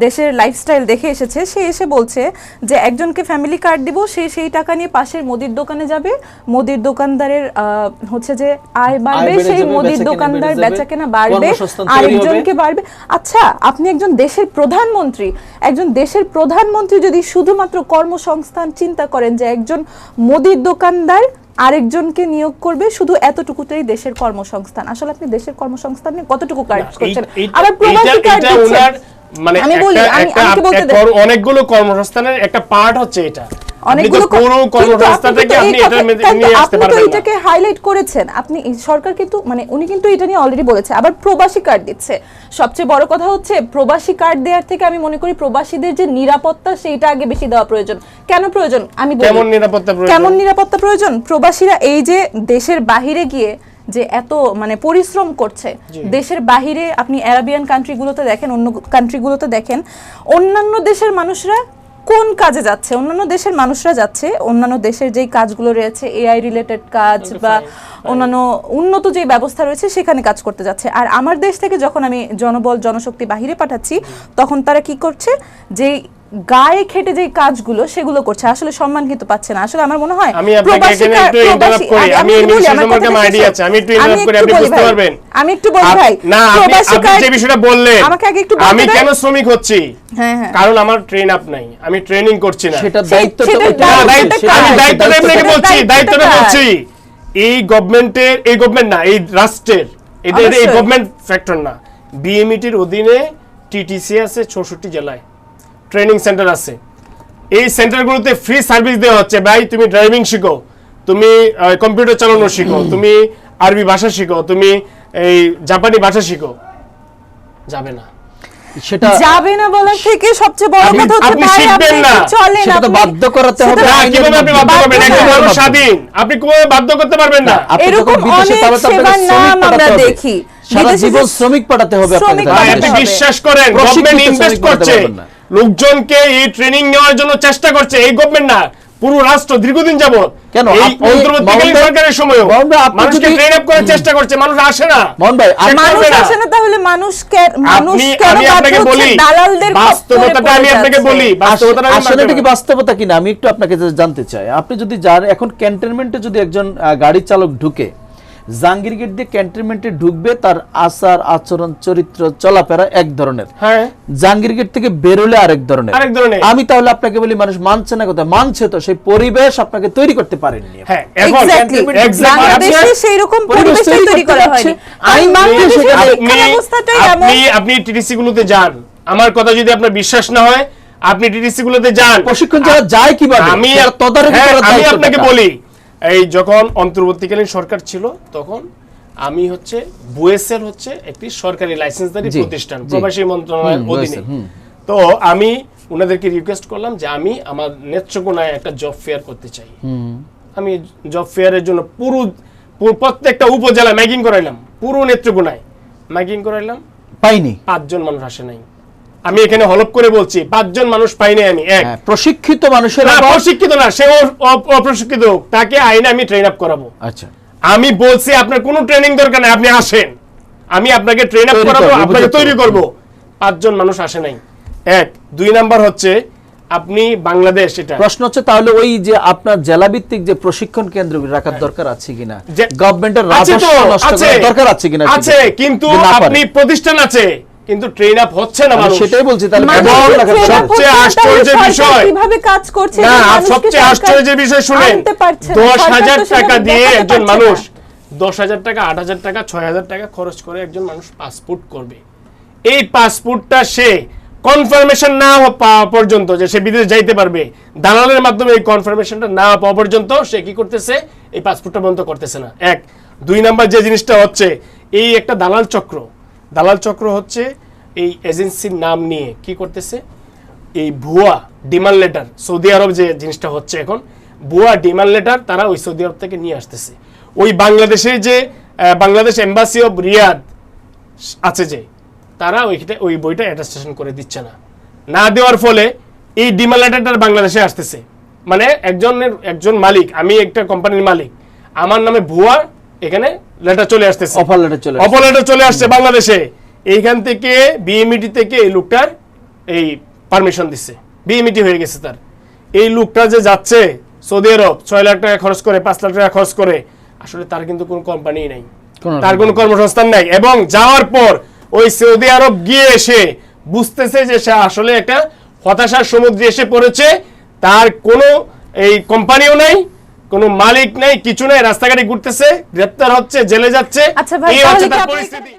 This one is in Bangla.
দেশের লাইফস্টাইল দেখে এসেছে, সে এসে বলছে যে একজনকে ফ্যামিলি কার্ড দিব, সে সেই টাকা নিয়ে পাশের মুদির দোকানে যাবে, মুদির দোকানদারের হচ্ছে যে আয় বাড়বে, সেই মুদির দোকানদার বেচাকেনা বাড়বে, আরেকজনকে বাড়বে। আচ্ছা, আপনি একজন দেশের প্রধানমন্ত্রী, একজন দেশের প্রধানমন্ত্রী যদি শুধুমাত্র কর্মসংস্থান চিন্তা করেন যে একজন মুদির দোকানদার আরেকজনকে নিয়োগ করবে, শুধু এতটুকুতেই দেশের কর্মসংস্থান, আসলে আপনি দেশের কর্মসংস্থান নিয়ে কতটুকু কাজ করছেন? আবার প্রবাসী কার্ড দিচ্ছেন, মানে আমি বলি আমাকে বলতে দেন, অনেকগুলো কর্মসংস্থানের একটা পার্ট হচ্ছে এটা, অনেকগুলো কর্মসংস্থানটাকে আপনি এটার মধ্যে নিয়ে আসতে পারবেন না। আপনি তো এটাকে হাইলাইট করেছেন, আপনি সরকার কিন্তু মানে উনি কিন্তু এটা নিয়ে অলরেডি বলেছে, আবার প্রবাসী কার্ড দিচ্ছে। সবচেয়ে বড় কথা হচ্ছে প্রবাসী কার্ড দেওয়ার থেকে আমি মনে করি প্রবাসীদের যে নিরাপত্তা সেইটা আগে বেশি দেওয়া প্রয়োজন। কেন প্রয়োজন আমি বলি, কেমন নিরাপত্তা প্রয়োজন? কেমন নিরাপত্তা প্রয়োজন? প্রবাসীরা এই যে দেশের বাহিরে গিয়ে যে এত মানে পরিশ্রম করছে, দেশের বাহিরে আপনি আরাবিয়ান কান্ট্রিগুলোতে দেখেন, অন্য কান্ট্রিগুলোতে দেখেন, অন্যান্য দেশের মানুষরা কোন কাজে যাচ্ছে? অন্যান্য দেশের মানুষরা যাচ্ছে অন্যান্য দেশের যেই কাজগুলো রয়েছে, এআই রিলেটেড কাজ বা অন্যান্য উন্নত যে ব্যবস্থা রয়েছে সেখানে কাজ করতে যাচ্ছে। আর আমার দেশ থেকে যখন আমি জনবল জনশক্তি বাহিরে পাঠাচ্ছি, তখন তারা কি করছে, যে গায়ে খেটে যে কাজগুলো সেগুলো করছে, আসলে সম্মান কিন্তু পাচ্ছে না। আসলে আমার মনে হয় আমি আপনাকে এখানে একটু ইন্টারাপ্ট করি, আমি এই বিষয়ে সম্পর্কে আমার আইডিয়া আছে, আমি একটু ইন্টারাপ্ট করি, আপনি বুঝতে পারবেন। আমি একটু বলি ভাই, না আপনি যে বিষয়টা বললেন, আমাকে আগে একটু বলতে আমি দেন। কেন শ্রমিক হচ্ছি? হ্যাঁ হ্যাঁ, কারণ আমার ট্রেন আপ নাই, আমি ট্রেনিং করছি না। সেটা দায়িত্বটা আমি দায়িত্বটা আপনাকে বলছি, দায়িত্বটা বলছি এই গভর্নমেন্টের, এই গভর্নমেন্ট না, এই রাষ্ট্রের, এটা এই গভর্নমেন্ট ফ্যাক্টর না। বিএমইটির অধীনে টিটিসি আছে 64 জেলায়, ট্রেনিং সেন্টার আছে। এই সেন্টারগুলোতে ফ্রি সার্ভিস দেওয়া হচ্ছে। ভাই তুমি ড্রাইভিং শিখো, তুমি কম্পিউটার চালানো শিখো, তুমি আরবি ভাষা শিখো, তুমি এই জাপানি ভাষা শিখো, যাবে না। সেটা যাবে না বলার থেকে সবচেয়ে বড় কথা হচ্ছে আপনি ভাই শিখবেন না, চলেন, সেটা তো বাধ্য করাতে হবে। না, কিভাবে আপনি বাধ্য করবেন? একজন মানুষ স্বাধীন, আপনি কোনোভাবে বাধ্য করতে পারবেন না। এরকম অনেক সেবার নাম আমরা দেখি, সারা জীবন শ্রমিক পাঠাতে হবে আপনাকে। আপনি বিশ্বাস করেন গভর্নমেন্ট ইনভেস্ট করছে, লোকজনকে এই ট্রেনিং নেওয়ার জন্য চেষ্টা করছে, এই গভর্নমেন্ট না, পুরো রাষ্ট্র দীর্ঘদিন যাবত কেন এই অন্তর্বর্তীকালীন সরকারের সময়ও মানুষকে ট্রেন আপ করার চেষ্টা করছে, মানুষ আসে না। মোহন ভাই, মানুষ আসে না, তাহলে মানুষ কেন আমি আপনাকে বলি দালালদের বাস্তবতাটা, আমি আপনাকে বলি বাস্তবতাটা, আসলে এটা কি বাস্তবতা কিনা আমি একটু আপনাকে জানতে চাই। আপনি যদি যান এখন ক্যান্টনমেন্টে, যদি একজন গাড়ি চালক ঢুকে জাহাঙ্গীর গেট দিয়ে ক্যান্টনমেন্টে ঢুকবে, তার আচার আচরণ চরিত্র চলাফেরা এক ধরনের, হ্যাঁ, জাহাঙ্গীর গেট থেকে বেরোলে আরেক ধরনের। আমি তাহলে আপনাকে বলি মানুষ মানছে না, কথা মানছে তো সেই পরিবেশ আপনাকে তৈরি করতে পারেননি। হ্যাঁ, এখন বাংলাদেশে সেই রকম পরিবেশ তৈরি করা হয়নি। আপনি টিটিসি গুলোতে যান, আমার কথা যদি আপনার বিশ্বাস না হয় আপনি টিটিসি গুলোতে যান, প্রশিক্ষণ যারা যায় কিভাবে আমি আপনাকে বলি, এই যখন অন্তর্বর্তীকালীন সরকার ছিল তখন আমি হচ্ছে বুয়েসেল হচ্ছে একটি সরকারি লাইসেন্সধারী প্রতিষ্ঠান, প্রবাসী মন্ত্রণালয়ের অধীনে। তো আমি ওনাদেরকে রিকোয়েস্ট করলাম যে আমি আমার নেত্রকোনায় একটা জব ফেয়ার করতে চাই। আমি জব ফেয়ারের জন্য পুরো প্রত্যেকটা উপজেলা ম্যাগিং করাইলাম, পুরো নেত্রকোনায় ম্যাগিং করাইলাম, পাইনি, 5 জন মানুষ আসে নাই। আমি এখানে হলপ করে বলছি 5 জন মানুষ পাইনি আমি। এক প্রশিক্ষিত মানুষের, প্রশিক্ষিত না, সে অপ্রশিক্ষিত, তাকে আইনে আমি ট্রেন আপ করাবো। আচ্ছা, আমি বলছি আপনার কোনো ট্রেনিং দরকার নাই, আপনি আসেন, আমি আপনাকে ট্রেন আপ করাবো, আপনাকে তৈরি করব। 5 জন মানুষ আসে নাই। এক, 2 নাম্বার হচ্ছে আপনি বাংলাদেশ, এটা প্রশ্ন হচ্ছে তাহলে ওই যে আপনার জেলা ভিত্তিক যে প্রশিক্ষণ কেন্দ্র রাখার দরকার আছে কিনা, গভর্নমেন্টের রাজস্ব নষ্ট করার দরকার আছে কিনা? আছে, কিন্তু আপনি প্রতিষ্ঠান আছে কিন্তু ট্রেন আপ হচ্ছে না মানুষ, সেটাই বলছি। তাহলে সবচেয়ে আশ্চর্যের বিষয় কিভাবে কাজ করছে না, সবচেয়ে আশ্চর্যের বিষয় শুনেন, 10,000 টাকা দিয়ে একজন মানুষ 10,000 টাকা, 8,000 টাকা, 6,000 টাকা খরচ করে একজন মানুষ পাসপোর্ট করবে। এই পাসপোর্টটা সে কনফার্মেশন না পাওয়া পর্যন্ত যে সে বিদেশ যাইতে পারবে, দালালের মাধ্যমে এই কনফার্মেশনটা না পাওয়া পর্যন্ত সে কি করতেছে, এই পাসপোর্টটা বন্ধ করতেছে না। এক, 2 নাম্বার যে জিনিসটা হচ্ছে, এই একটা দালাল চক্র হচ্ছে এই এজেন্সির নাম নিয়ে কি করতেছে, এই ভুয়া ডিমান্ড লেটার, সৌদি আরব যে জিনিসটা হচ্ছে এখন, ভুয়া ডিমান্ড লেটার তারা ওই সৌদি আরব থেকে নিয়ে আসতেছে। ওই বাংলাদেশের যে বাংলাদেশ এম্বাসি অফ রিয়াদ আছে, যে তারা ওই বইটা অ্যাটাস্টেশন করে দিচ্ছে না দেওয়ার ফলে এই ডিমান্ড লেটারটা বাংলাদেশে আসতেছে। মানে একজন মালিক, আমি একটা কোম্পানির মালিক, আমার নামে ভুয়া এখানে লেটার চলে আসতেছে, অফার লেটার চলে আসছে বাংলাদেশে। এইখান থেকে বিএমইটি থেকে এই লোকটার এই পারমিশন দিচ্ছে, বিএমইটি হয়ে গেছে তার। এই লোকটা যে যাচ্ছে সৌদি আরব 6 লাখ টাকা খরচ করে, 5 লাখ টাকা খরচ করে, আসলে তার কিন্তু কোনো কোম্পানি নাই, তার কোনো কর্মসংস্থান নাই। এবং যাওয়ার পর ওই সৌদি আরব গিয়ে এসে বুঝতেছে যে সে আসলে একটা হতাশার সমুদ্রে এসে পড়েছে, তার কোনো এই কোম্পানিও নাই, কোনো মালিক নাই, কিছু নাই, রাস্তাঘাটে ঘুরতেছে, গ্রেপ্তার হচ্ছে, জেলে যাচ্ছে। আচ্ছা ভাই, এই হচ্ছে তাহলে কি তার আপনি পরিস্থিতি।